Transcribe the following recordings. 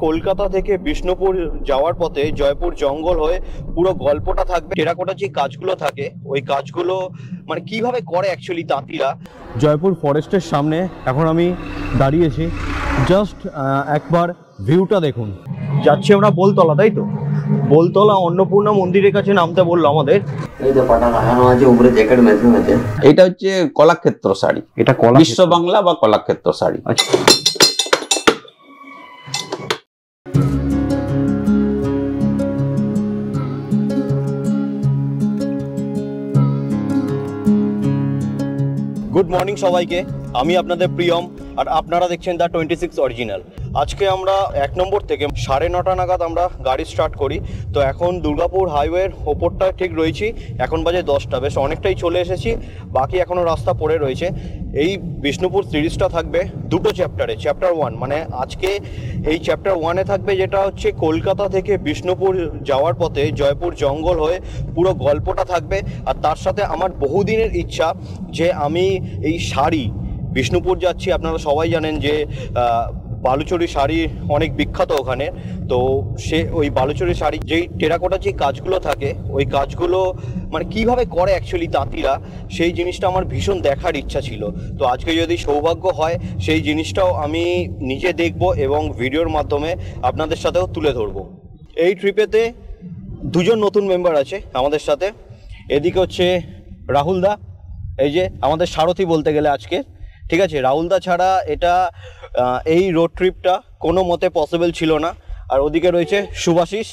কলকাতা থেকে বিষ্ণুপুর যাওয়ার পথে জয়পুর জঙ্গল হয়ে পুরো গল্পটা থাকবে। টেরাকোটা যে কাজগুলো থাকে ওই কাজগুলো মানে কিভাবে করে অ্যাকচুয়ালি তাঁতিরা। জয়পুর ফরেস্টের সামনে এখন আমি দাঁড়িয়েছি, জাস্ট একবার ভিউটা দেখুন। যাচ্ছি আমরা বোলতলা, তাই তো? বোলতলা অন্নপূর্ণা মন্দিরের কাছে নামতে বললো আমাদের। এই যে পাটা লাগানো আছে উপরে জ্যাকেট ম্যাচিং আছে। এটা হচ্ছে কলাক্ষেত্র শাড়ি, এটা বিশ্ব বাংলা বা কলাক্ষেত্র শাড়ি। আচ্ছা, গুড মর্নিং সবাইকে, আমি আপনাদের প্রিয়ম আর আপনারা দেখছেন দ্য 26 অরিজিনাল। আজকে আমরা 1 নম্বর থেকে 9:30 নাগাদ আমরা গাড়ি স্টার্ট করি। তো এখন দুর্গাপুর হাইওয়ের ওপরটা ঠিক রয়েছি, এখন বাজে 10টা, বেশ অনেকটাই চলে এসেছি, বাকি এখনও রাস্তা পড়ে রয়েছে। এই বিষ্ণুপুর সিরিজটা থাকবে দুটো চ্যাপ্টারে। চ্যাপ্টার 1 মানে আজকে এই চ্যাপ্টার 1-এ থাকবে যেটা হচ্ছে কলকাতা থেকে বিষ্ণুপুর যাওয়ার পথে জয়পুর জঙ্গল হয়ে পুরো গল্পটা থাকবে। আর তার সাথে আমার বহুদিনের ইচ্ছা যে আমি এই শাড়ি বিষ্ণুপুর যাচ্ছি, আপনারা সবাই জানেন যে বালুচরী শাড়ি অনেক বিখ্যাত ওখানে। তো সে ওই বালুচরী শাড়ি যেই টেরাকোটা যে কাজগুলো থাকে ওই কাজগুলো মানে কিভাবে করে অ্যাকচুয়ালি তাঁতিরা, সেই জিনিসটা আমার ভীষণ দেখার ইচ্ছা ছিল। তো আজকে যদি সৌভাগ্য হয় সেই জিনিসটাও আমি নিজে দেখব এবং ভিডিওর মাধ্যমে আপনাদের সাথেও তুলে ধরবো। এই ট্রিপেতে দুজন নতুন মেম্বার আছে আমাদের সাথে। এদিকে হচ্ছে রাহুল দা, এই যে আমাদের সারথি বলতে গেলে আজকে, ঠিক আছে? রাহুল দা ছাড়া এটা এই রোড ট্রিপটা কোনো মতে পসিবল ছিল না। আর ওদিকে রয়েছে শুভাশিস,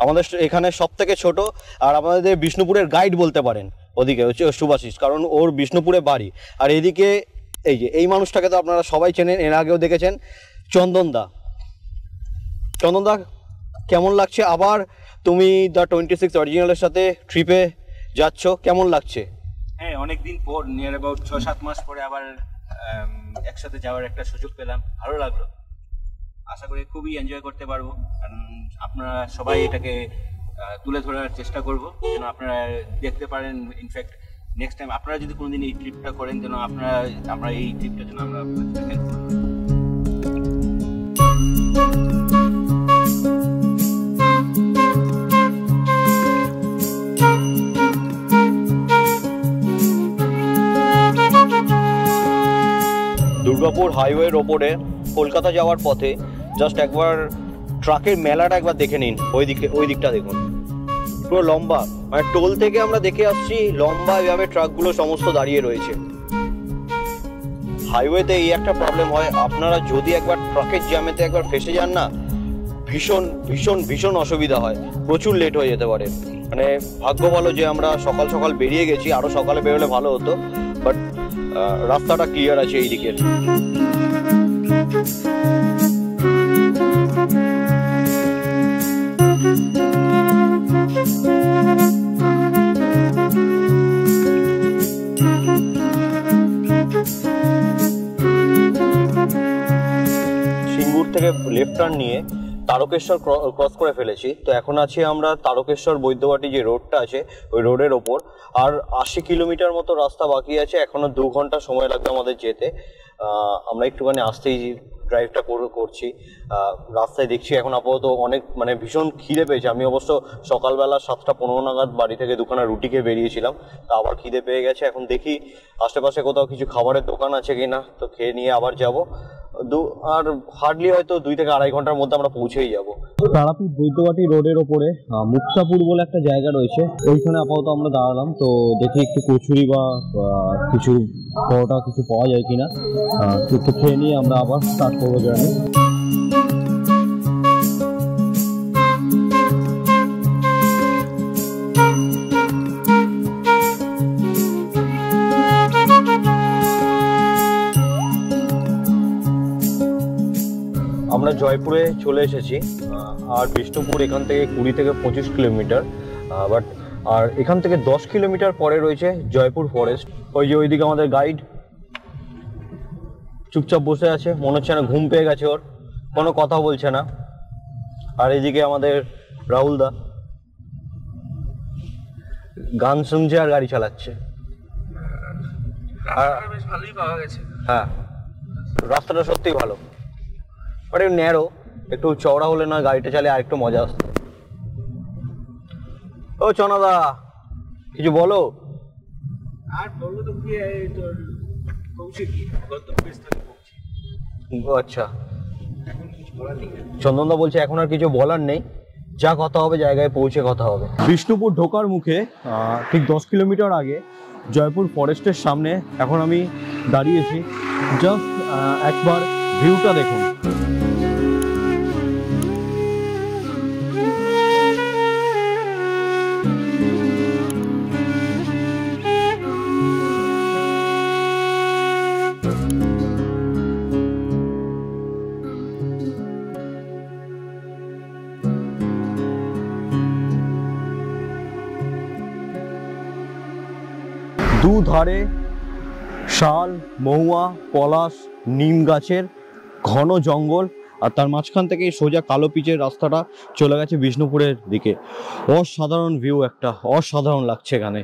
আমাদের এখানে সব থেকে ছোট আর আমাদের বিষ্ণুপুরের গাইড বলতে পারেন। ওদিকে হচ্ছে শুভাশিস, কারণ ওর বিষ্ণুপুরে বাড়ি। আর এদিকে এই যে এই মানুষটাকে তো আপনারা সবাই চেনেন, এর আগেও দেখেছেন, চন্দন দা। চন্দন দা, কেমন লাগছে আবার তুমি দ্য 26 অরিজিনালের সাথে ট্রিপে যাচ্ছ, কেমন লাগছে? হ্যাঁ, অনেকদিন পর, নিয়ার অ্যাবাউট 6-7 মাস পরে আবার একসাথে যাওয়ার একটা সুযোগ পেলাম, ভালো লাগলো। আশা করি খুবই এনজয় করতে পারবো, কারণ আপনারা সবাই এটাকে তুলে ধরার চেষ্টা করবো যেন আপনারা দেখতে পারেন। ইনফ্যাক্ট নেক্সট টাইম আপনারা যদি কোনোদিন এই ট্রিপটা করেন যেন আমরা এই ট্রিপটা যেন আমরা হেল্প করি। দুর্গাপুর হাইওয়ের ওপরে কলকাতা যাওয়ার পথে জাস্ট একবার ট্রাকের মেলাটা একবার দেখে নিন। ওই দিকটা দেখুন, পুরো লম্বা, মানে টোল থেকে আমরা দেখে আসছি লম্বা এভাবে ট্রাকগুলো সমস্ত দাঁড়িয়ে রয়েছে। হাইওয়েতে এই একটা প্রবলেম হয়, আপনারা যদি একবার ট্রাকের জ্যামেতে একবার ফেসে যান না, ভীষণ ভীষণ ভীষণ অসুবিধা হয়, প্রচুর লেট হয়ে যেতে পারে। মানে ভাগ্য ভালো যে আমরা সকাল সকাল বেরিয়ে গেছি, আরও সকালে বেরোলে ভালো হতো, বাট রাস্তাটা ক্লিয়ার আছে এই দিকের। সিঙ্গুর থেকে লেফট টার্ন নিয়ে তারকেশ্বর ক্রস করে ফেলেছি। তো এখন আছি আমরা তারকেশ্বর বৈদ্যবাটি যে রোডটা আছে ওই রোডের ওপর। আর 80 কিলোমিটার মতো রাস্তা বাকি আছে, এখনো 2 ঘন্টা সময় লাগবে আমাদের যেতে। আমরা একটুখানি আসতেই ড্রাইভটা করছি। রাস্তায় দেখছি এখন আপাতত অনেক মানে ভীষণ খিদে পেয়েছে। আমি অবশ্য সকালবেলা 7:15 নাগাদ বাড়ি থেকে 2খানা রুটি খেয়ে বেরিয়েছিলাম, তা আবার খিদে পেয়ে গেছে। এখন দেখি আশেপাশে কোথাও কিছু খাবারের দোকান আছে কিনা, তো খেয়ে নিয়ে আবার যাব। আর হার্ডলি হয়তো 2 থেকে আড়াই ঘন্টার মধ্যে আমরা পৌঁছেই যাব। তারাপীঠ বৈদ্যবাটি রোডের ওপরে মুক্তাপুর বলে একটা জায়গা রয়েছে, ওইখানে আপাতত আমরা দাঁড়ালাম। তো দেখি একটু কচুরি বা কিছু পরোটা কিছু পাওয়া যায় কিনা, একটু খেয়ে নিয়ে আমরা আবার স্টার্ট করবো জার্নি। আমরা জয়পুরে চলে এসেছি, আর বিষ্ণুপুর এখান থেকে 20 থেকে 25 কিলোমিটার, বাট আর এখান থেকে 10 কিলোমিটার পরে রয়েছে জয়পুর ফরেস্ট। ওই যে ওইদিকে আমাদের গাইড চুপচাপ বসে আছে, মনে হচ্ছে না ঘুম পেয়ে গেছে ওর, কোনো কথা বলছে না। আর এদিকে আমাদের রাহুল দা গান শুনছে আর গাড়ি চালাচ্ছে। বেশ ভালোই পাওয়া গেছে। হ্যাঁ, রাস্তাটা সত্যিই ভালো, বাট একটু ন্যারো, একটু চওড়া হলে না গাড়িটা চালিয়ে আরেকটু মজা আসতো। ও চনাদা, কিছু বলো। আর বলবো তো কি, তোর কৌশিক গন্তব্যস্থলে পৌঁছে। আচ্ছা, এখন কিছু বলার নেই। চন্দনদা বলছে এখন আর কিছু বলার নেই, যা কথা হবে জায়গায় পৌঁছে কথা হবে। বিষ্ণুপুর ঢোকার মুখে ঠিক 10 কিলোমিটার আগে জয়পুর ফরেস্টের সামনে এখন আমি দাঁড়িয়েছি। জাস্ট একবার ভিউটা দেখুন। দুধারে শাল, মহুয়া, পলাশ, নিম গাছের ঘন জঙ্গল, আর তার মাঝখান থেকে সোজা কালো পিচের রাস্তাটা চলে গেছে বিষ্ণুপুরের দিকে। অসাধারণ ভিউ, একটা অসাধারণ লাগছে এখানে।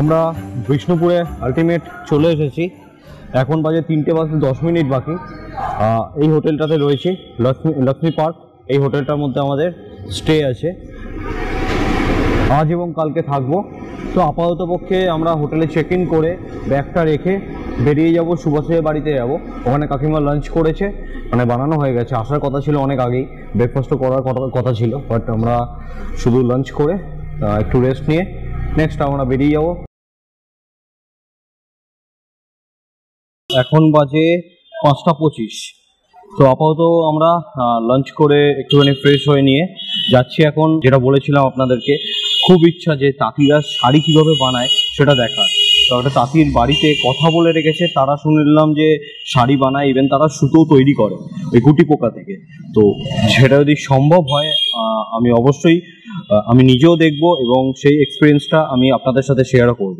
আমরা বিষ্ণুপুরে আলটিমেট চলে এসেছি। এখন বাজে 3টে বাজতে 10 মিনিট বাকি। এই হোটেলটাতে রয়েছে লক্ষ্মী পার্ক। এই হোটেলটার মধ্যে আমাদের স্টে আছে, আজ এবং কালকে থাকবো। তো আপাতত পক্ষে আমরা হোটেলে চেক ইন করে ব্যাগটা রেখে বেরিয়ে যাব, সুভাষের বাড়িতে যাব। ওখানে কাকিমা লাঞ্চ করেছে, মানে বানানো হয়ে গেছে। আসার কথা ছিল অনেক আগেই, ব্রেকফাস্টও করার কথা ছিল, বাট আমরা শুধু লাঞ্চ করে একটু রেস্ট নিয়ে নেক্সট আমরা বেরিয়ে যাব। এখন বাজে 5টা 25। তো আপাতত আমরা লাঞ্চ করে একটুখানি ফ্রেশ হয়ে নিয়ে যাচ্ছি। এখন যেটা বলেছিলাম আপনাদেরকে, খুব ইচ্ছা যে তাঁতিরা শাড়ি কীভাবে বানায় সেটা দেখার। তো একটা তাঁতির বাড়িতে কথা বলে রেখেছে, তারা শুনলাম যে শাড়ি বানায়, ইভেন তারা সুতো তৈরি করে ওই গুটি পোকা থেকে। তো সেটা যদি সম্ভব হয় আমি অবশ্যই আমি নিজেও দেখব এবং সেই এক্সপিরিয়েন্সটা আমি আপনাদের সাথে শেয়ারও করব।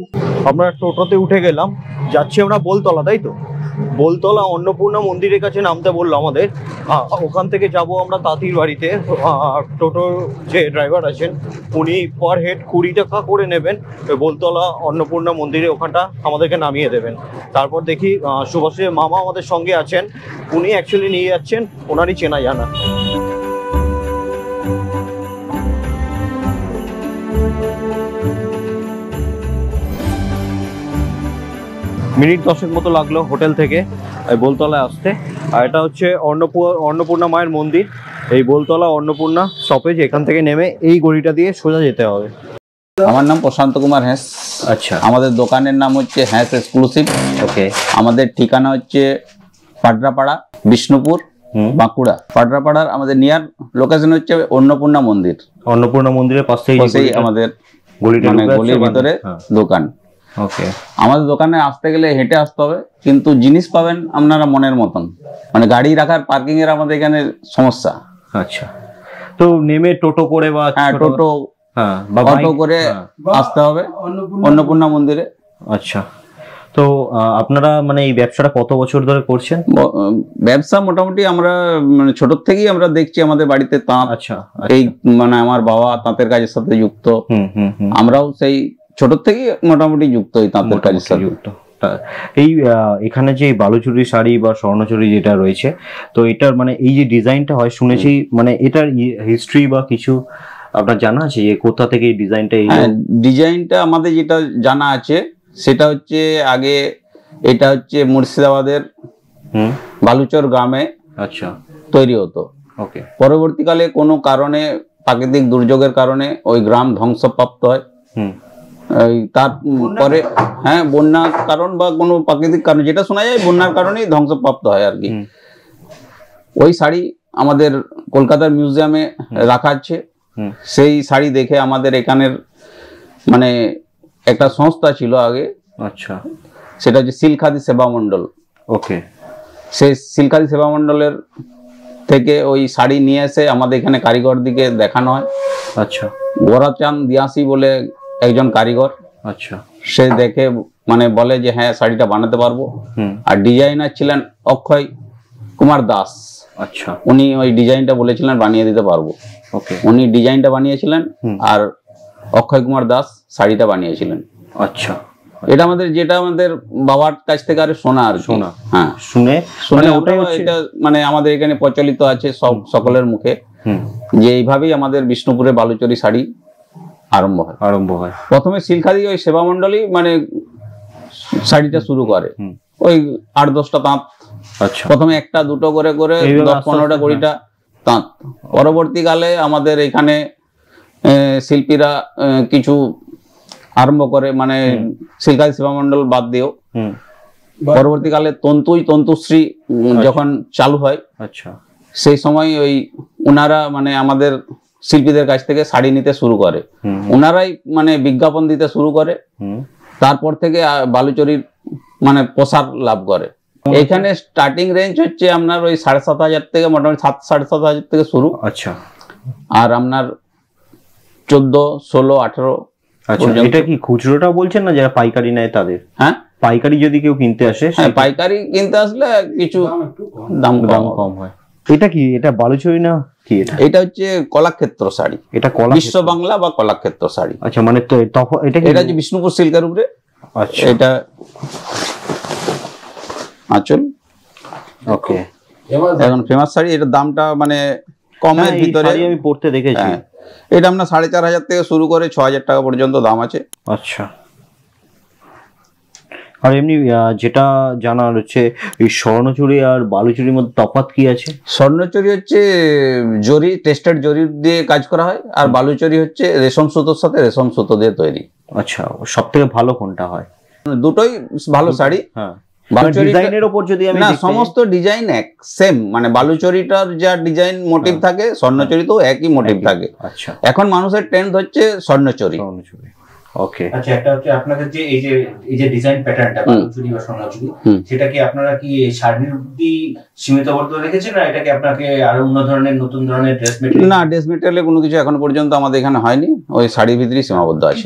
আমরা টোটোতে উঠে গেলাম, যাচ্ছি আমরা বোলতলা, তাই তো? বোলতলা অন্নপূর্ণা মন্দিরের কাছে নামতে বললো আমাদের। ওখান থেকে যাব আমরা তাঁতির বাড়িতে। টোটোর যে ড্রাইভার আছেন উনি পার হেড 20 টাকা করে নেবেন। বোলতলা অন্নপূর্ণা মন্দিরে ওখানটা আমাদেরকে নামিয়ে দেবেন। তারপর দেখি সুভাষের মামা আমাদের সঙ্গে আছেন, উনি অ্যাকচুয়ালি নিয়ে যাচ্ছেন, ওনারই চেনা জানা। মিনিট 10 মতো লাগলো হোটেল থেকে বোলতলায় আসতে। আর এটা হচ্ছে অন্নপূর্ণা মায়ের মন্দির। এই বোলতলা অন্নপূর্ণা স্টপেজ, এখান থেকে নেমে এই গলিটা দিয়ে সোজা যেতে হবে। আমার নাম প্রশান্ত কুমার হ্যাঁস। আচ্ছা, আমাদের দোকানের নাম হচ্ছে হ্যাঁস এক্সক্লুসিভ। ওকে। আমাদের ঠিকানা হচ্ছে পাটরাপাড়া, বিষ্ণুপুর, বাঁকুড়া। পাটরাপাড়ার আমাদের নিয়ার লোকেশন হচ্ছে অন্নপূর্ণা মন্দির। অন্নপূর্ণা মন্দিরের পাশেই আমাদের গলির ভিতরে দোকান। ওকে। আমাদের দোকানে আসতে গেলে হেঁটে আসতে হবে, কিন্তু জিনিস পাবেন আপনারা মনের মতন। মানে গাড়ি রাখার পার্কিং এর আমাদের এখানে সমস্যা। আচ্ছা, তো নেমে টোটো করে বা টোটো বা অটো করে আসতে হবে অন্নপূর্ণা মন্দিরে। আচ্ছা, তো আপনারা মানে এই ব্যবসাটা কত বছর ধরে করছেন? ব্যবসা মোটামুটি আমরা মানে ছোট থেকেই আমরা দেখছি আমাদের বাড়িতে তাঁত। আচ্ছা, এই মানে আমার বাবা তাঁতের কাজের সাথে যুক্ত, আমরাও সেই ছোট থেকেই মোটামুটি যুক্ত এই তাঁতের কাজের সাথে যুক্ত। এই এখানে যে বালুচুরি শাড়ি বা স্বর্ণচুরি যেটা রয়েছে, তো এটার মানে এই যে ডিজাইনটা হয় শুনেছি, মানে এটার হিস্ট্রি বা কিছু আপনার জানা আছে যে কোথা থেকে এই ডিজাইনটা? ডিজাইনটা আমাদের যেটা জানা আছে সেটা হচ্ছে আগে এটা হচ্ছে মুর্শিদাবাদের বালুচর গ্রামে আচ্ছা তৈরি হতো। ওকে। পরবর্তীকালে কোনো কারণে প্রাকৃতিক দুর্যোগের কারণে ওই গ্রাম ধ্বংসপ্রাপ্ত হয়। তারপরে বন্যার কারণ বা কোনো প্রাকৃতিক কারণ, যেটা শোনা যায় বন্যার কারণেই ধ্বংসপ্রাপ্ত হয় আর কি। ওই শাড়ি আমাদের কলকাতার মিউজিয়ামে রাখা আছে। সেই শাড়ি দেখে আমাদের এখানের মানে একটা সংস্থা ছিল আগে, আচ্ছা, সেটা হচ্ছে সিলখাদি সেবা মণ্ডল। ওকে। সেই সিলখাদি সেবা মণ্ডলের থেকে ওই শাড়ি নিয়ে এসে আমাদের এখানে কারিগর দিকে দেখানো হয়। আচ্ছা। গোরাচাঁদ দিয়াসি বলে একজন কারিগর, আচ্ছা, সে দেখে মানে বলে যে হ্যাঁ শাড়িটা বানাতে পারবো। আর ডিজাইনার ছিলেন অক্ষয় কুমার দাস, আচ্ছা উনি ওই ডিজাইনটা বলেছিলেন বানিয়ে দিতে পারবো। ওকে উনি ডিজাইনটা বানিয়েছিলেন আর অক্ষয় কুমার দাস শাড়িটা বানিয়েছিলেন। আচ্ছা এটা আমাদের যেটা আমাদের বাবার কাছ থেকে আর শোনা আর শোনা। হ্যাঁ শুনে শুনে ওটাই ওটাই হচ্ছে এটা মানে আমাদের এখানে প্রচলিত আছে সব সকলের মুখে যে এইভাবেই আমাদের বিষ্ণুপুরে বালুচরী শাড়ি আরম্ভ হয়। প্রথমে সিলখাদি ওই সেবা মন্ডলী মানে শাড়িটা শুরু করে, ওই 8-10টা তাঁত, আচ্ছা প্রথমে 1টা 2টো করে করে এইভাবে 10-15টা 20টা তাঁত। পরবর্তীকালে আমাদের এখানে শিল্পীরা কিছু আরম্ভ করে, মানে সিলখাদি সেবা মন্ডল বাদ দিয়েও পরবর্তীকালে তন্তুশ্রী যখন চালু হয়, আচ্ছা সেই সময় ওই ওনারা মানে আমাদের শিল্পীদের কাছ থেকে শাড়ি নিতে শুরু করে, ওনারাই মানে বিজ্ঞাপন দিতে শুরু করে। তারপর থেকে বালুচরীর মানে প্রসার লাভ করে। এখানে স্টার্টিং রেঞ্জ হচ্ছে আপনার ওই 7,500 থেকে মোটামুটি 7-7,500 থেকে শুরু। আচ্ছা আর আপনার 14, 16, 18। আচ্ছা এটা কি খুচরোটা বলছেন না যারা পাইকারি নেয় তাদের? হ্যাঁ পাইকারি যদি কেউ কিনতে আসে, হ্যাঁ পাইকারি কিনতে আসলে কিছু দাম কম হয়। এটা কি, এটা বালুচরী না কি? এটা হচ্ছে কলাক্ষেত্র শাড়ি, এটা বিশ্ব বাংলা বা কলাক্ষেত্র শাড়ি। আচ্ছা মানে তখন এটা হচ্ছে বিষ্ণুপুর সিল্কের উপরে। আচ্ছা এটা আঁচল। ওকে এখন ফেমাস শাড়ি, এটার দামটা মানে কমের ভিতরে আমি পড়তে দেখেছি। এটা আপনার 4,500 থেকে শুরু করে 6,000 টাকা পর্যন্ত দাম আছে। আচ্ছা আর এমনি যেটা জানার হচ্ছে এই স্বর্ণচুরি আর বালুচুরির মধ্যে তফাৎ কি আছে? স্বর্ণচুরি হচ্ছে জরি, টেস্টেড জরি দিয়ে কাজ করা হয়, আর বালুচুরি হচ্ছে রেশম সুতোর সাথে রেশম সুতো দিয়ে তৈরি। আচ্ছা সব থেকে ভালো কোনটা হয়? দুটোই ভালো শাড়ি। হ্যাঁ ডিজাইনের উপর যদি আমি না, সমস্ত ডিজাইন এক সেম, মানে বালুচরিটার যা ডিজাইন মোটিভ থাকে স্বর্ণচরিতেও একই মোটিভ থাকে। আচ্ছা এখন মানুষের ট্রেন্ড হচ্ছে স্বর্ণচরি। ওকে আচ্ছা একটা হচ্ছে আপনাদের যে এই যে ডিজাইন প্যাটার্নটা বালুচুরি বা স্বর্ণচুরি, সেটা কি আপনারা কি শাড়ির অবধি সীমিতবদ্ধ রেখেছেন না এটাকে আপনাকে আরো অন্য ধরনের নতুন ধরনের ড্রেস মেটেরিয়াল? না, ড্রেস মেটেরিয়ালে কোনো কিছু এখনো পর্যন্ত আমাদের এখানে হয়নি, ওই শাড়ির ভিতরেই সীমাবদ্ধ আছে।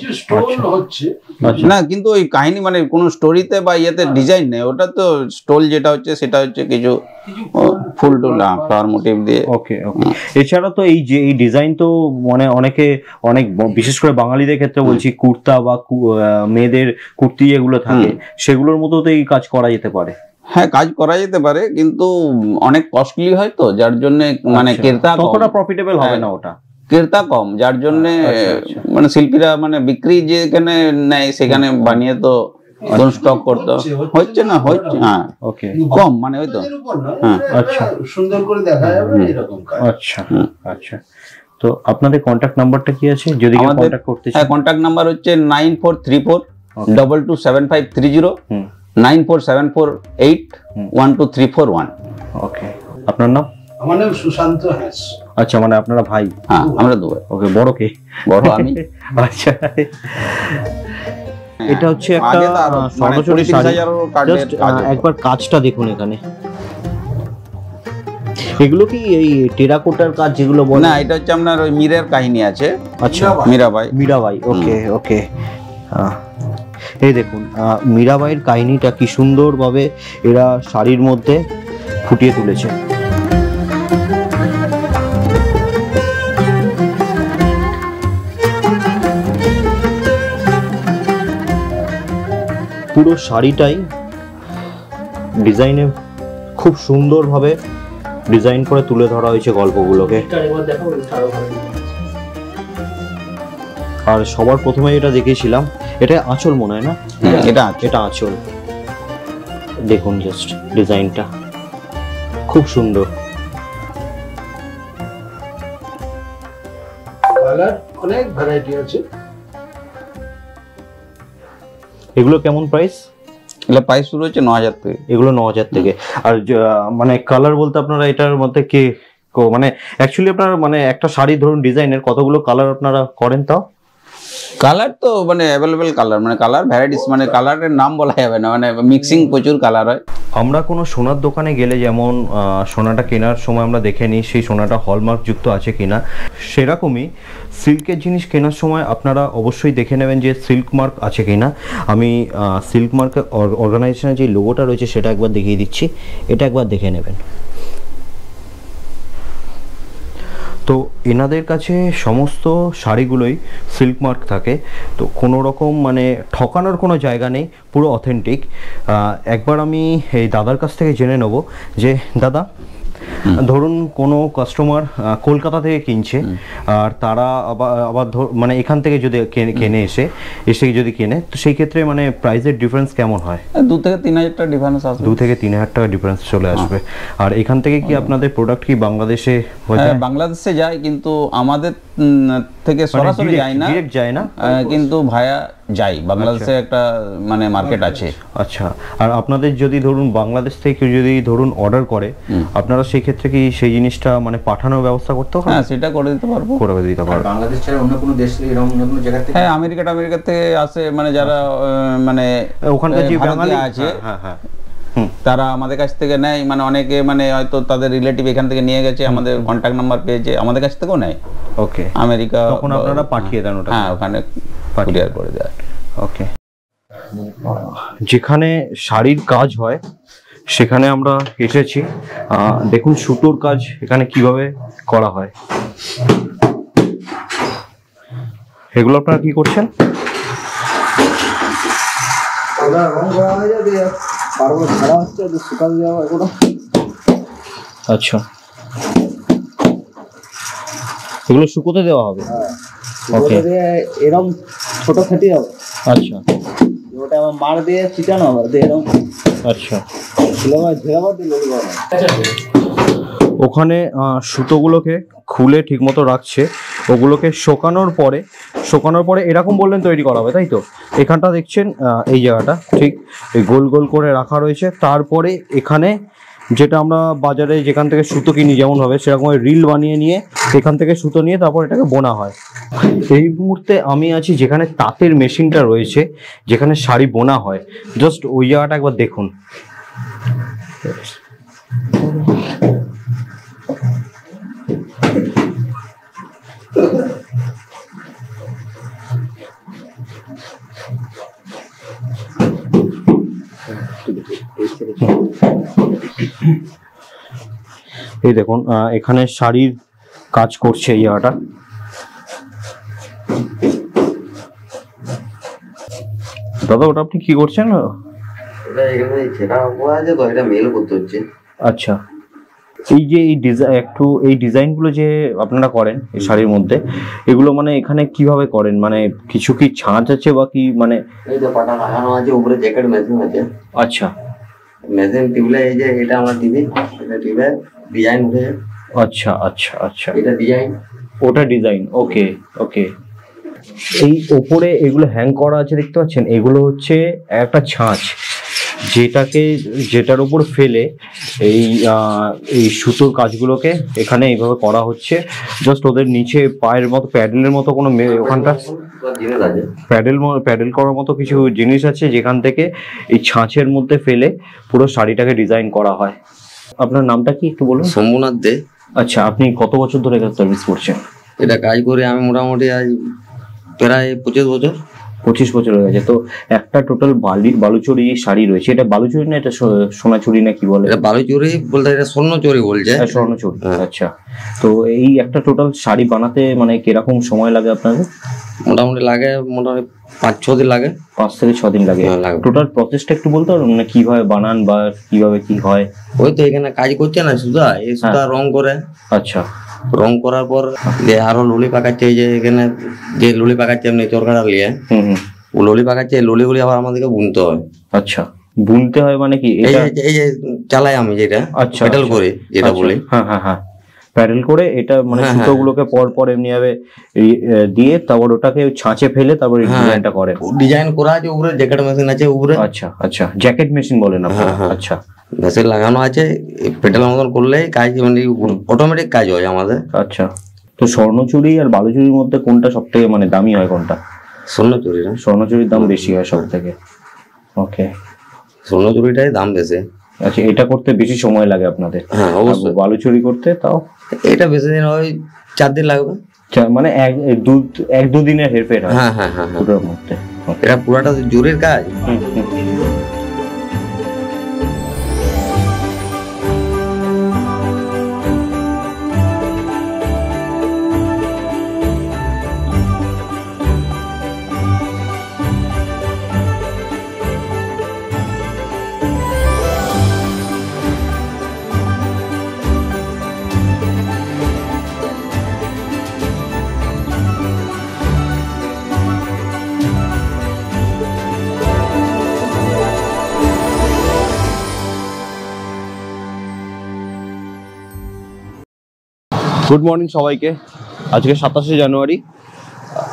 না কিন্তু ওই কাহিনী মানে কোনো স্টোরিতে বা ইয়েতে ডিজাইন নেই, ওটা তো স্টোল যেটা হচ্ছে সেটা হচ্ছে কিছু ফুল টুল ফ্লাওয়ার মোটিভ দিয়ে। ওকে ওকে এছাড়া তো এই যে এই ডিজাইন তো মানে অনেক বিশেষ করে বাঙালিদের ক্ষেত্রে বলছি, কুর্তা বা মেয়েদের কুর্তি যেগুলো থাকে সেগুলোর মতো তো এই কাজ করা যেতে পারে। হ্যাঁ কাজ করা যেতে পারে, কিন্তু অনেক কস্টলি হয় তো, যার জন্য মানে ক্রেতা ততটা প্রফিটেবল হবে না, ওটা ক্রেতা কম, যার জন্য মানে শিল্পীরা মানে বিক্রি যেখানে নেয় সেখানে বানিয়ে তো স্টক করতে হচ্ছে না, হচ্ছে হ্যাঁ ওকে কম মানে ওই তো হ্যাঁ। আচ্ছা সুন্দর করে দেখা যাবে এরকম কাজ। আচ্ছা আচ্ছা তো আপনাদের কন্টাক্ট নাম্বারটা কি আছে যদি কেউ কন্টাক্ট করতে চায়? হ্যাঁ কন্টাক্ট নাম্বার হচ্ছে 9434227530, 9474812341। ওকে আপনার নাম? আমার নাম সুশান্ত হ্যাস। আচ্ছা মানে আপনারা ভাই? হ্যাঁ আমরা দুই। ওকে বড় কে? বড় আমি। আচ্ছা এটা হচ্ছে একটা স্বর্ণচুরি শাড়ি, জাস্ট একবার কাজটা দেখুন এখানে। এগুলো কি এই টেরাকোটার কাজ যেগুলো বলে? না, এটা হচ্ছে আপনার ওই মীরের কাহিনী আছে। আচ্ছা মীরাবাই। ওকে ওকে এই দেখুন মীরাবাইয়ের কাহিনীটা কি সুন্দরভাবে এরা শাড়ির মধ্যে ফুটিয়ে তুলেছে। পুরো শাড়িটাই ডিজাইনে খুব সুন্দরভাবে ডিজাইন করে তুলে ধরা হয়েছে গল্পগুলোকে। আর সবার প্রথমে এটা দেখেছিলাম, এটা আঁচল মনে হয় না? এটা আঁচল। দেখুন জাস্ট ডিজাইনটা খুব সুন্দর। কালার অনেক ভ্যারাইটি আছে। এগুলো কেমন প্রাইস? এগুলো প্রাইস শুরু হচ্ছে 9,000 থেকে। এগুলো 9,000 থেকে। আর মানে কালার বলতে আপনারা এটার মধ্যে কে মানে অ্যাকচুয়ালি আপনারা মানে একটা শাড়ি ধরুন ডিজাইনের কতগুলো কালার আপনারা করেন? তাও কালার তো মানে অ্যাভেলেবেল কালার, মানে কালার ভ্যারাইটিস, মানে কালারের নাম বলা যাবে না, মানে মিক্সিং প্রচুর কালার হয়। আমরা কোনো সোনার দোকানে গেলে যেমন সোনাটা কেনার সময় আমরা দেখে নিই সেই সোনাটা হলমার্ক যুক্ত আছে কিনা, সেরকমই সিল্কের জিনিস কেনার সময় আপনারা অবশ্যই দেখে নেবেন যে সিল্ক মার্ক আছে কিনা। আমি সিল্ক মার্কের অর্গানাইজেশনের যে লোগোটা রয়েছে সেটা একবার দেখিয়ে দিচ্ছি, এটা একবার দেখে নেবেন। তো এনাদের কাছে সমস্ত শাড়িগুলোই সিল্ক মার্ক থাকে, তো কোনো রকম মানে ঠকানোর কোনো জায়গা নেই, পুরো অথেন্টিক। একবার আমি এই দাদার কাছ থেকে জেনে নেব যে দাদা, ধরুন কোনো কাস্টমার কলকাতা থেকে কিনছে, আর তারা আবার মানে এখান থেকে যদি কেনে এসে যদি কেনে, তো সেই ক্ষেত্রে মানে প্রাইসের ডিফারেন্স কেমন হয়? 2 থেকে 3 হাজার টাকা ডিফারেন্স আসবে। 2 থেকে 3 হাজার টাকা ডিফারেন্স চলে আসবে। আর এখান থেকে কি আপনাদের প্রোডাক্ট কি বাংলাদেশে বাংলাদেশে যায়, কিন্তু আমাদের থেকে সরাসরি যায় না, ডিরেক্ট যায় না, কিন্তু ভায়া যাই, বাংলাদেশে একটা মানে মার্কেট আছে। আচ্ছা, আর আপনাদের যদি ধরুন বাংলাদেশ থেকে কেউ যদি ধরুন অর্ডার করে, আপনারা সেই ক্ষেত্রে কি সেই জিনিসটা মানে পাঠানোর ব্যবস্থা করতে হবে? হ্যাঁ, সেটা করে দিতে পারবো, করে দিতে পারবো। বাংলাদেশ ছাড়া অন্য কোনো দেশ এরকম অন্য কোনো জায়গা থেকে? হ্যাঁ, আমেরিকা থেকে আসে, মানে যারা মানে ওখানকার যে বাঙালি আছে, হ্যাঁ হ্যাঁ, তারা আমাদের কাছ থেকে নেয়, মানে অনেকে মানে হয়তো তাদের রিলেটিভ এখান থেকে নিয়ে গেছে, আমাদের কন্ট্যাক্ট নাম্বার পেয়েছে, আমাদের কাছ থেকেও নেয়। ওকে, আমেরিকা, তখন আপনারা পাঠিয়ে দেন ওটা? হ্যাঁ, ওখানে কুরিয়ার করে দেয়। ওকে, যেখানে শাড়ির কাজ হয় সেখানে আমরা এসেছি। দেখুন সুতোর কাজ এখানে কিভাবে করা হয়। এগুলো আপনারা কি করছেন? আচ্ছা, এগুলো শুকোতে দেওয়া হবে? ওকে, এরকম ছোট খাটি হবে। আচ্ছা, ওটা আমার মার দিয়ে ছিটানো হবে এরকম। আচ্ছা, ওখানে সুতোগুলোকে খুলে ঠিকমতো রাখছে, ওগুলোকে শুকানোর পরে এরকম বললেন তৈরি করা হবে, তাই তো? এখানটা দেখছেন এই জায়গাটা ঠিক এই গোল গোল করে রাখা রয়েছে। তারপরে এখানে যেটা আমরা বাজারে যেখান থেকে সুতো কিনি যেমন হবে সেরকম রিল বানিয়ে নিয়ে এখান থেকে সুতো নিয়ে তারপর এটাকে বোনা হয়। এই মুহূর্তে আমি আছি যেখানে তাঁতের মেশিনটা রয়েছে, যেখানে শাড়ি বোনা হয়। জাস্ট ওই জায়গাটা একবার দেখুন। এই দেখুন এখানে শাড়ির কাজ করছে এই জায়গাটা। দাদা, ওটা আপনি কি করছেন? এটা এখানে ছেঁড়া হওয়া আছে তো, এটা মেল করতে হচ্ছে। আচ্ছা, এই যে এই ডিজাইনগুলো যে আপনারা করেন এই শাড়ির মধ্যে, এগুলো মানে এখানে কিভাবে করেন? মানে কিছু কি ছাঁচ আছে বা কি মানে? এই যে পাটা লাগানো আছে, উপরে জ্যাকেট মেশিন আছে। আচ্ছা, মেশিন টিপলে এই যে এটা আমরা টিপি, এটা টিপে ডিজাইন উঠে। আচ্ছা আচ্ছা আচ্ছা, এটা ডিজাইন, ওটা ডিজাইন। ওকে ওকে, এই ওপরে এগুলো হ্যাং করা আছে দেখতে পাচ্ছেন, এগুলো হচ্ছে একটা ছাঁচ, যেটার উপর ফেলে এই সুতোর কাজগুলোকে এখানে এইভাবে করা হচ্ছে। জাস্ট ওদের নিচে পায়ের মতো প্যাডেলের মতো কোনো ওখানটা প্যাডেল করার মতো কিছু জিনিস আছে, যেখান থেকে এই ছাঁচের মধ্যে ফেলে পুরো শাড়িটাকে ডিজাইন করা হয়। আপনার নামটা কি একটু বলুন? শম্ভুনাথ দে। আচ্ছা, আপনি কত বছর ধরে সার্ভিস করছেন? এটা কাজ করে আমি মোটামুটি আজ প্রায় 25 বছর। 25 বছর হয়ে গেছে। তো একটা টোটাল বালুচুরি শাড়ি রয়েছে, এটা বালুচুরি না এটা সোনাচুরি না কি বলে? এটা বালুচুরি বলতে, এটা স্বর্ণচুরি বলছে। স্বর্ণচুরি, আচ্ছা। তো এই একটা টোটাল শাড়ি বানাতে মানে কিরকম সময় লাগে আপনাদের? মোটামুটি 5-6 দিন লাগে। 5 থেকে 6 দিন লাগে। টোটাল প্রসেসটা একটু বলতে পারবেন, মানে কিভাবে বানান বা কিভাবে কি হয়? ওই তো এখানে কাজ করছে না সুতা, এই সুতা রং করে। আচ্ছা, রং করার পর যে আরো লুলি পাকাচ্ছে, এই যে এখানে যে লুলি পাকাচ্ছে এমনি চরকাটা নিয়ে, ও লুলি পাকাচ্ছে, লুলিগুলি আবার আমাদেরকে বুনতে হয়। আচ্ছা, বুনতে হয় মানে কি? এই যে চালাই আমি যেটা, আচ্ছা, প্যাডেল করে যেটা বলি। হ্যাঁ হ্যাঁ হ্যাঁ, প্যাডেল করে এটা মানে সুতোগুলোকে পর এমনি ভাবে দিয়ে তারপর ওটাকে ছাঁচে ফেলে তারপর ডিজাইনটা করে। ডিজাইন করা আছে উপরে, জ্যাকেট মেশিন আছে উপরে। আচ্ছা আচ্ছা, জ্যাকেট মেশিন বলেন আপনারা? আচ্ছা, মেশিন লাগানো আছে, পেডেল মতন করলে কাজ মানে অটোমেটিক কাজ হয় আমাদের। আচ্ছা, তো স্বর্ণচুরি আর বালুচুরির মধ্যে কোনটা সব থেকে মানে দামি হয়? কোনটা? স্বর্ণচুরি। স্বর্ণচুরির দাম বেশি হয় সব থেকে। ওকে, স্বর্ণচুরিটাই দাম বেশি। আচ্ছা, এটা করতে বেশি সময় লাগে আপনাদের? হ্যাঁ অবশ্যই। বালুচুরি করতে তাও এটা বেশি দিন, ওই 4 দিন লাগবে। মানে 1-2 দিনের হেরফের হয়? হ্যাঁ হ্যাঁ হ্যাঁ, পুরোর মধ্যে। এটা পুরাটা জুরির কাজ। গুড মর্নিং সবাইকে। আজকে 27শে জানুয়ারি।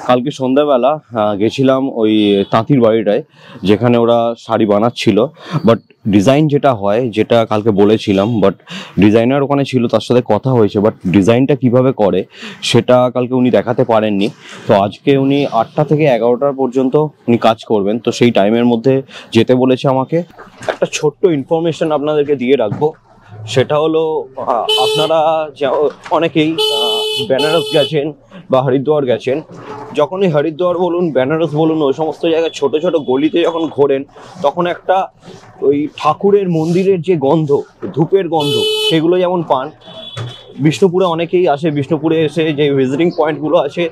কালকে সন্ধ্যাবেলা গেছিলাম ওই তাঁতির বাড়িটায়, যেখানে ওরা শাড়ি বানাচ্ছিল। বাট ডিজাইন যেটা হয়, যেটা কালকে বলেছিলাম, বাট ডিজাইনার ওখানে ছিল, তার সাথে কথা হয়েছে, বাট ডিজাইনটা কিভাবে করে সেটা কালকে উনি দেখাতে পারেননি। তো আজকে উনি 8টা থেকে 11টা পর্যন্ত উনি কাজ করবেন। তো সেই টাইমের মধ্যে যেতে বলেছে আমাকে। একটা ছোট্ট ইনফরমেশন আপনাদেরকে দিয়ে রাখবো, সেটা হলো আপনারা অনেকেই বেনারস গেছেন বা হরিদ্বার গেছেন। যখনই হরিদ্বার বলুন, বেনারস বলুন, ওই সমস্ত জায়গায় ছোট ছোট গলিতে যখন ঘোরেন, তখন একটা ওই ঠাকুরের মন্দিরের যে গন্ধ, ধূপের গন্ধ, সেগুলো যেমন পান। বিষ্ণুপুরে অনেকেই আসে, বিষ্ণুপুরে এসে যে ভিজিটিং পয়েন্টগুলো আছে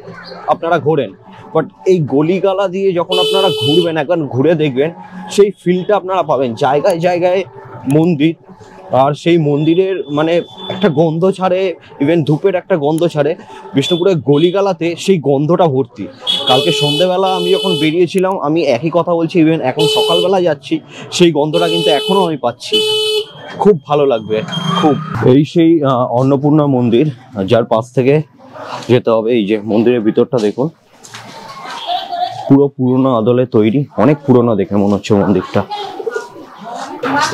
আপনারা ঘোরেন, বাট এই গলিগালা দিয়ে যখন আপনারা ঘুরবেন, একবার ঘুরে দেখবেন, সেই ফিলটা আপনারা পাবেন। জায়গায় জায়গায় মন্দির, আর সেই মন্দিরের মানে একটা গন্ধ ছাড়ে, ইভেন ধূপের একটা গন্ধ ছাড়ে। বিষ্ণুপুরের গলিগালাতে সেই গন্ধটা ভর্তি। কালকে সন্ধ্যেবেলা আমি যখন বেরিয়েছিলাম, আমি একই কথা বলছি, ইভেন এখন সকালবেলা যাচ্ছি, সেই গন্ধটা কিন্তু এখনও আমি পাচ্ছি। খুব ভালো লাগবে, খুব। এই সেই অন্নপূর্ণা মন্দির, যার পাশ থেকে যেতে হবে। এই যে মন্দিরের ভিতরটা দেখুন, পুরো পুরোনো আদলে তৈরি, অনেক পুরোনো দেখে মনে হচ্ছে মন্দিরটা।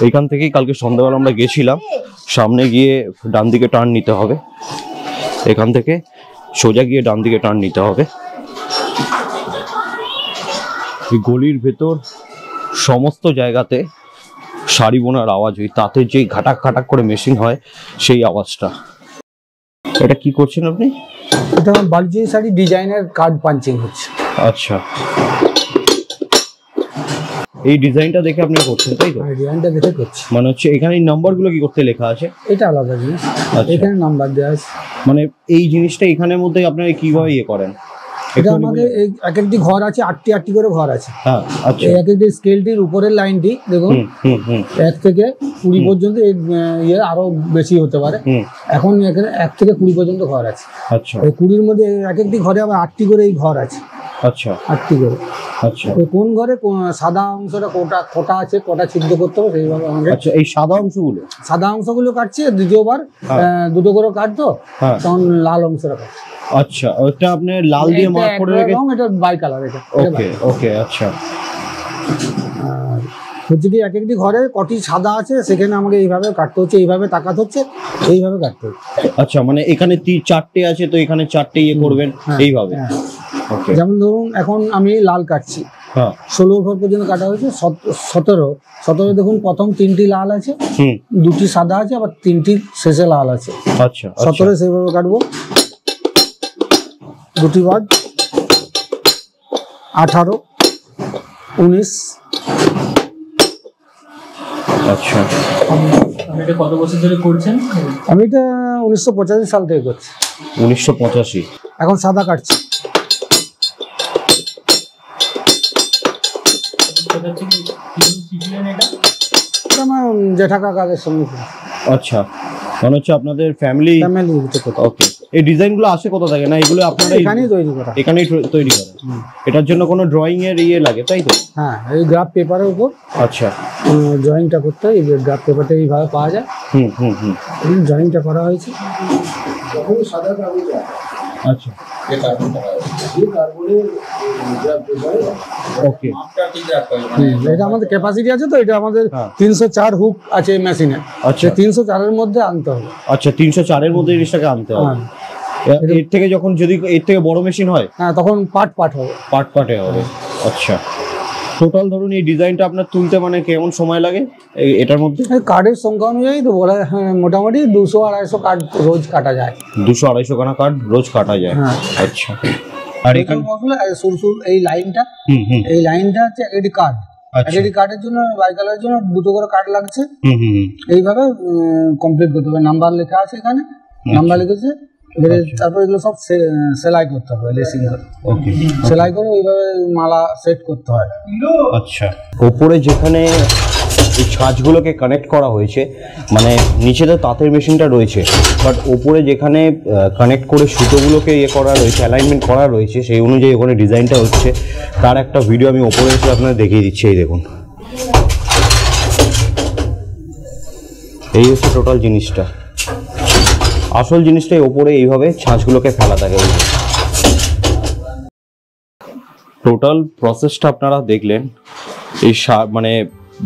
এইখান থেকেই কালকে সন্ধ্যাবেলা আমরা গেছিলাম। সামনে গিয়ে ডান দিকে টার্ন নিতে হবে, এখান থেকে সোজা গিয়ে ডান দিকে টার্ন নিতে হবে। এই গলির ভেতর সমস্ত জায়গাতে শাড়ি বোনার আওয়াজ, ওই তাঁতের যেই ঘাটাক ঘাটাক করে মেশিন হয়, সেই আওয়াজটা। এটা কি করছেন আপনি? এটা বালুচি শাড়ি ডিজাইনের কার্ড পাঞ্চিং হচ্ছে। আচ্ছা, এই ডিজাইনটা দেখে আপনি করছেন, তাই তো? ডিজাইনটা দেখে করছি। মানে হচ্ছে এখানে এই নাম্বারগুলো কি করতে লেখা আছে? এটা আলাদা জিনিস, এখানে নাম্বার দেওয়া আছে। মানে এই জিনিসটা এখানের মধ্যে আপনারা কিভাবে ইয়ে করেন? এটা আমাদের এক একটি ঘর আছে, 8টি করে ঘর আছে। হ্যাঁ, আচ্ছা। এক একটি স্কেলটির উপরের লাইনটি দেখুন 1 থেকে 20 পর্যন্ত, ইয়ে আরো বেশি হতে পারে। এখন এখানে 1 থেকে 20 পর্যন্ত ঘর আছে। আচ্ছা, এই 20-র মধ্যে এক একটি ঘরে আবার 8টি করে এই ঘর আছে। আচ্ছা, 8টি করে। আচ্ছা, কোন ঘরে সাদা অংশটা কটা আছে, কটা ছিদ্র করতে হবে, সেইভাবে আমাদের। আচ্ছা, এই সাদা অংশগুলো কাটছে, দ্বিতীয়বার 2টো করে কাটতো, তখন লাল অংশটা কাটছে। আচ্ছা, ওটা আপনি লাল দিয়ে মার্ক করে রেখে, এটা বাই কালার। এটা ওকে ওকে, আচ্ছা। আর হচ্ছে কি, এক একটি ঘরে কটি সাদা আছে, সেখানে আমাকে এইভাবে কাটতে হচ্ছে, এইভাবে তাকাতে হচ্ছে, এইভাবে কাটতে হচ্ছে। আচ্ছা, মানে এখানে 4টে আছে, তো এখানে 4টে ইয়ে করবেন এইভাবে। ওকে, যেমন ধরুন এখন আমি লাল কাটছি, হ্যাঁ, 16 ঘর পর্যন্ত কাটা হয়েছে। 17 দেখুন, প্রথম 3টি লাল আছে, 2টি সাদা আছে, আবার 3টি শেষে লাল আছে। আচ্ছা, 17 সেইভাবে কাটবো। 2টি বাদ, 18, 19। আচ্ছা। এটা কত বছর ধরে করছেন? আমি এটা 1985 সাল থেকে করছি। 1985। এখন সাদা কাটছি। এটা আমার জেঠা কাকাদের সঙ্গে। আচ্ছা, মানে হচ্ছে আপনাদের ফ্যামিলি। ওকে, এই ডিজাইনগুলো আসে কোথা থেকে? না, এগুলো আপনারা এখানেই তৈরি করা? এখানেই তৈরি করেন। এটার জন্য কোনো ড্রয়িং এর ইয়ে লাগে, তাই তো? হ্যাঁ, এই গ্রাফ পেপারের উপর আচ্ছা, ড্রয়িংটা করতে হয়। এই গ্রাফ পেপারটা এইভাবে পাওয়া যায়, ড্রয়িংটা করা হয়েছে। সাদা কাগজ। আচ্ছা, ওকে। এটা আমাদের ক্যাপাসিটি আছে, তো এটা আমাদের 304 হুক আছে মেশিনে। আচ্ছা, 304-এর মধ্যে আনতে হবে। আচ্ছা, 304-এর মধ্যে জিনিসটাকে আনতে হবে। এর থেকে যখন যদি এর থেকে বড় মেশিন হয়, হ্যাঁ, তখন পার্ট হবে, পার্টে হবে। আচ্ছা, টোটাল ধরুন এই ডিজাইনটা আপনার তুলতে মানে কেমন সময় লাগে এটার মধ্যে? কার্ডের সংখ্যা অনুযায়ী তো বলা, মোটামুটি 200-250 কার্ড রোজ কাটা যায়। 200-250 খানা কার্ড রোজ কাটা যায়। আচ্ছা, আর এখানে এই লাইনটা, এই লাইনটা হচ্ছে একটি কার্ড। একটি কার্ডের জন্য, বাই কালারের জন্য 2টো করে কার্ড লাগছে। এইভাবে কমপ্লিট করতে হবে। নাম্বার লেখা আছে, এখানে নাম্বার লিখেছে। তারপর এগুলো সব সেলাই করতে হবে, লেসিং করে। ওকে, সেলাই করে ওইভাবে মালা সেট করতে হয়। আচ্ছা, উপরে যেখানে এই ছাঁচগুলোকে কানেক্ট করা হয়েছে, মানে নিচে তো তাঁতের মেশিনটা রয়েছে, বাট ওপরে যেখানে কানেক্ট করে সুতোগুলোকে ইয়ে করা রয়েছে, অ্যালাইনমেন্ট করা রয়েছে, সেই অনুযায়ী ওখানে ডিজাইনটা হচ্ছে। তার একটা ভিডিও আমি ওপরে এসে আপনাদের দেখিয়ে দিচ্ছি। এই দেখুন, এই হচ্ছে টোটাল জিনিসটা। আসল জিনিসটাই ওপরে এইভাবে ছাঁচগুলোকে ফেলা থাকে। টোটাল প্রসেসটা আপনারা দেখলেন, এই মানে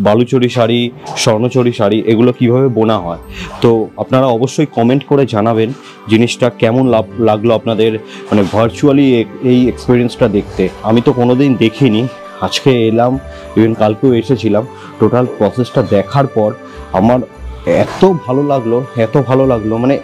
বালুচরি শাড়ি, স্বর্ণচরি শাড়ি এগুলো কিভাবে বোনা হয়। তো আপনারা অবশ্যই কমেন্ট করে জানাবেন জিনিসটা কেমন লাগলো আপনাদের, মানে ভার্চুয়ালি এই এক্সপিরিয়েন্সটা দেখতে। আমি তো কোনোদিন দেখিনি, আজকে এলাম, ইভেন কালকেও এসেছিলাম। টোটাল প্রসেসটা দেখার পর আমার এত ভালো লাগলো, মানে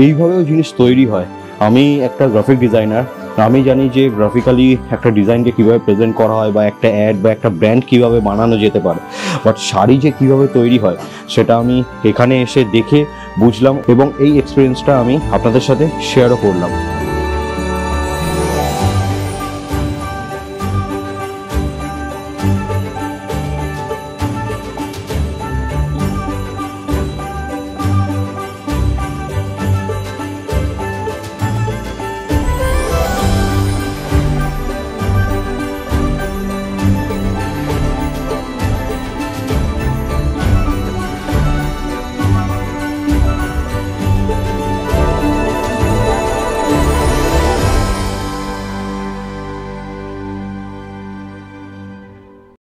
এইভাবেও জিনিস তৈরি হয়। আমি একটা গ্রাফিক ডিজাইনার, আমি জানি যে গ্রাফিক্যালি একটা ডিজাইনকে কীভাবে প্রেজেন্ট করা হয় বা একটা অ্যাড বা একটা ব্র্যান্ড কীভাবে বানানো যেতে পারে, বাট শাড়ি যে কীভাবে তৈরি হয় সেটা আমি এখানে এসে দেখে বুঝলাম এবং এই এক্সপিরিয়েন্সটা আমি আপনাদের সাথে শেয়ারও করলাম।